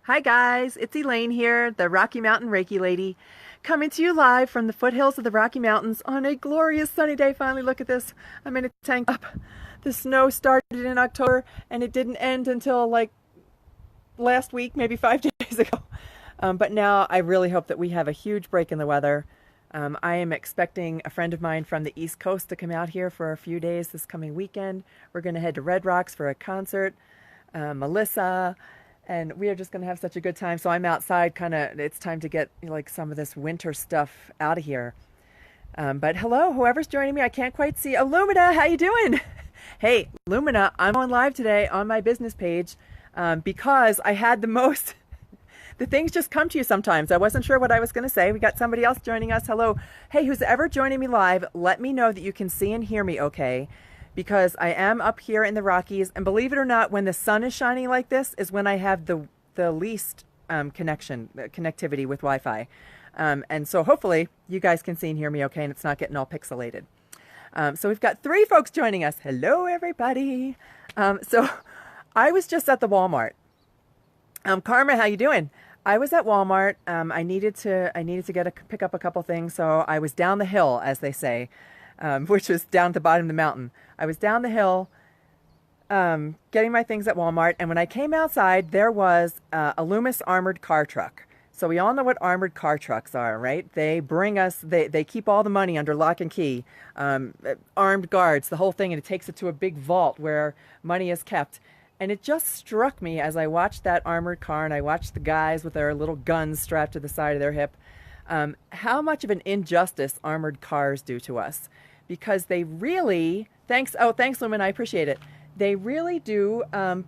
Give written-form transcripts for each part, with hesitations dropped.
Hi guys, it's Elaine here, the Rocky Mountain Reiki lady, coming to you live from the foothills of the Rocky Mountains on a glorious sunny day. Finally, look at this. I'm in a tank top. The snow started in October and it didn't end until like last week, maybe 5 days ago. But now I really hope that we have a huge break in the weather. I am expecting a friend of mine from the East Coast to come out here for a few days this coming weekend. We're going to head to Red Rocks for a concert. Melissa, and we are just going to have such a good time. So I'm outside, kind of, it's time to get like some of this winter stuff out of here. But hello, whoever's joining me, I can't quite see. Oh, Lumina, how you doing? Hey, Lumina, I'm on live today on my business page because I had the most, the things just come to you sometimes. I wasn't sure what I was going to say. We got somebody else joining us. Hello. Hey, who's ever joining me live, let me know that you can see and hear me okay, because I am up here in the Rockies, and believe it or not, when the sun is shining like this is when I have the least connectivity with Wi-Fi. And so hopefully you guys can see and hear me okay, and it's not getting all pixelated. So we've got 3 folks joining us. Hello, everybody. So I was just at the Walmart. Karma, how you doing? I was at Walmart. I needed to pick up a couple things, so I was down the hill, as they say, which was down at the bottom of the mountain. I was down the hill getting my things at Walmart, and when I came outside, there was a Loomis armored car truck. So we all know what armored car trucks are, right? They bring us, they keep all the money under lock and key, armed guards, the whole thing, and it takes it to a big vault where money is kept. And it just struck me as I watched that armored car and I watched the guys with their little guns strapped to the side of their hip, how much of an injustice armored cars do to us. Because they really, thanks Lumen, I appreciate it. They really do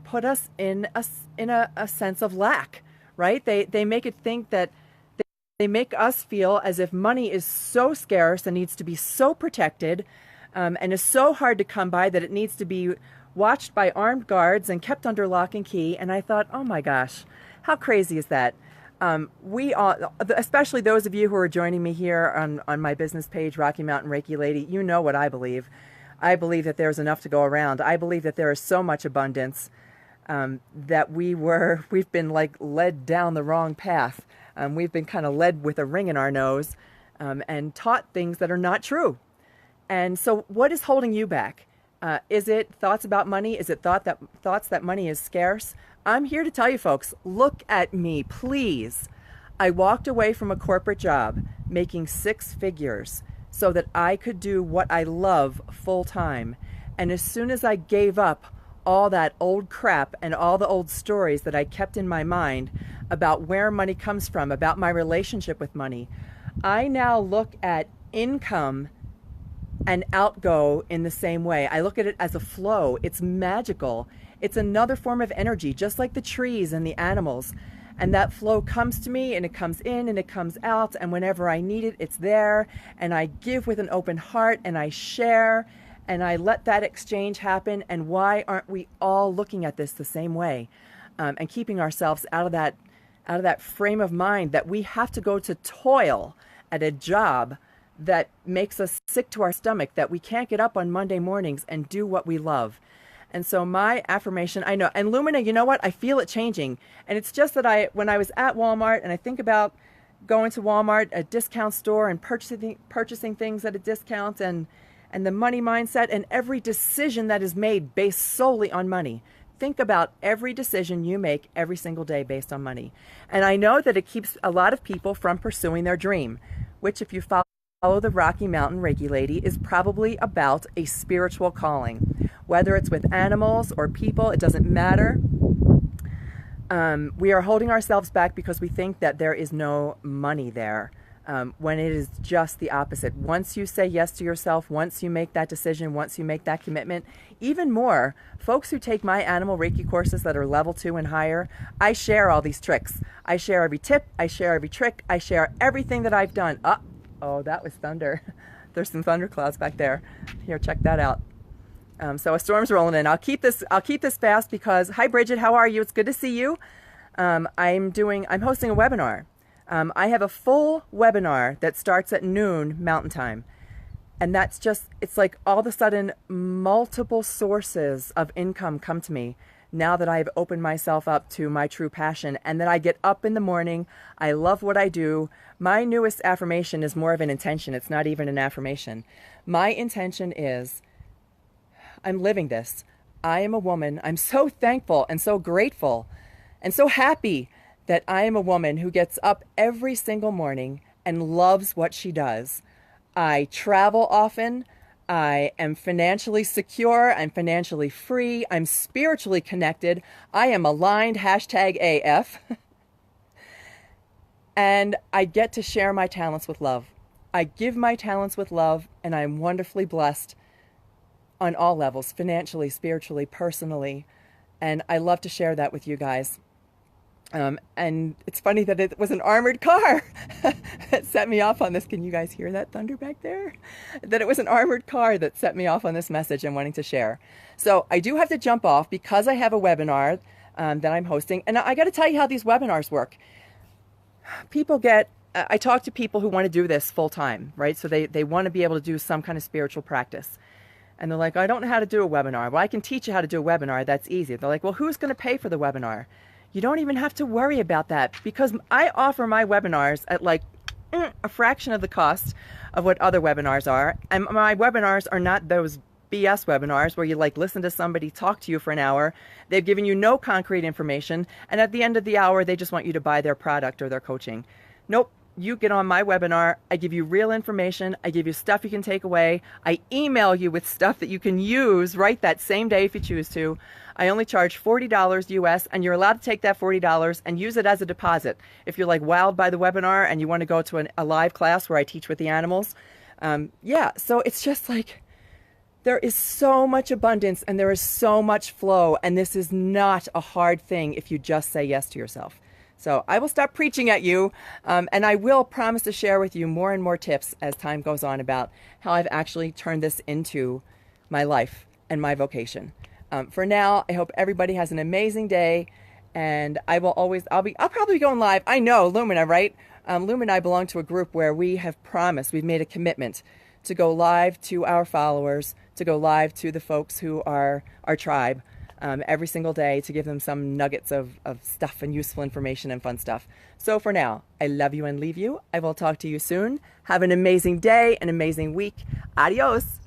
put us in a sense of lack, right? They make it think that they make us feel as if money is so scarce and needs to be so protected, and is so hard to come by that it needs to be watched by armed guards and kept under lock and key. And I thought, oh my gosh, how crazy is that? We all, especially those of you who are joining me here on my business page, Rocky Mountain Reiki Lady, you know what I believe. I believe that there's enough to go around. I believe that there is so much abundance that we've been like led down the wrong path. We've been kind of led with a ring in our nose and taught things that are not true. And so what is holding you back? Is it thoughts about money? Is it thoughts that money is scarce? I'm here to tell you folks, look at me, please. I walked away from a corporate job making 6 figures so that I could do what I love full time. And as soon as I gave up all that old crap and all the old stories that I kept in my mind about where money comes from, about my relationship with money, I now look at income and outgo in the same way. I look at it as a flow. It's magical. It's another form of energy, just like the trees and the animals. And that flow comes to me, and it comes in and it comes out, and whenever I need it, it's there. And I give with an open heart, and I share, and I let that exchange happen. And why aren't we all looking at this the same way, and keeping ourselves out of that frame of mind that we have to go to toil at a job that makes us sick to our stomach, that we can't get up on Monday mornings and do what we love. And so my affirmation, I know, and Lumina, you know what? I feel it changing. And it's just that when I was at Walmart and I think about going to Walmart, a discount store, and purchasing things at a discount, and the money mindset, and every decision that is made based solely on money. Think about every decision you make every single day based on money. And I know that it keeps a lot of people from pursuing their dream, which, if you follow the Rocky Mountain Reiki Lady, is probably about a spiritual calling. Whether it's with animals or people, it doesn't matter. We are holding ourselves back because we think that there is no money there, when it is just the opposite. Once you say yes to yourself, once you make that decision, once you make that commitment, even more, folks who take my animal Reiki courses that are level 2 and higher, I share all these tricks. I share every tip, I share every trick, I share everything that I've done. Oh, that was thunder. There's some thunder clouds back there. Here, check that out. So a storm's rolling in. I'll keep this fast because, hi Bridget, how are you? It's good to see you. I'm hosting a webinar. I have a full webinar that starts at noon Mountain Time. And it's like all of a sudden multiple sources of income come to me now that I've opened myself up to my true passion and that I get up in the morning. I love what I do. My newest affirmation is more of an intention. It's not even an affirmation. My intention is, I'm living this. I am a woman. I'm so thankful and so grateful and so happy that I am a woman who gets up every single morning and loves what she does. I travel often. I am financially secure. I'm financially free. I'm spiritually connected. I am aligned, #AF. And I get to share my talents with love. I give my talents with love, and I'm wonderfully blessed on all levels, financially, spiritually, personally. And I love to share that with you guys. And it's funny that it was an armored car that set me off on this. Can you guys hear that thunder back there? That it was an armored car that set me off on this message and wanting to share. So I do have to jump off because I have a webinar that I'm hosting. And I got to tell you how these webinars work. I talk to people who want to do this full time, right? So they want to be able to do some kind of spiritual practice. And they're like, I don't know how to do a webinar. Well, I can teach you how to do a webinar. That's easy. They're like, well, who's going to pay for the webinar? You don't even have to worry about that because I offer my webinars at like a fraction of the cost of what other webinars are. And my webinars are not those BS webinars where you like listen to somebody talk to you for an hour. They've given you no concrete information. And at the end of the hour, they just want you to buy their product or their coaching. Nope. You get on my webinar, I give you real information, I give you stuff you can take away, I email you with stuff that you can use right that same day if you choose to. I only charge $40 US, and you're allowed to take that $40 and use it as a deposit. If you're like wowed by the webinar and you want to go to a live class where I teach with the animals, so it's just like, there is so much abundance and there is so much flow, and this is not a hard thing if you just say yes to yourself. So I will stop preaching at you, and I will promise to share with you more and more tips as time goes on about how I've actually turned this into my life and my vocation. For now, I hope everybody has an amazing day, and I'll probably be going live. I know, Lumina, right? Lumina and I belong to a group where we've made a commitment to go live to our followers, to go live to the folks who are our tribe, every single day, to give them some nuggets of stuff and useful information and fun stuff. So for now, I love you and leave you. I will talk to you soon. Have an amazing day, an amazing week. Adios.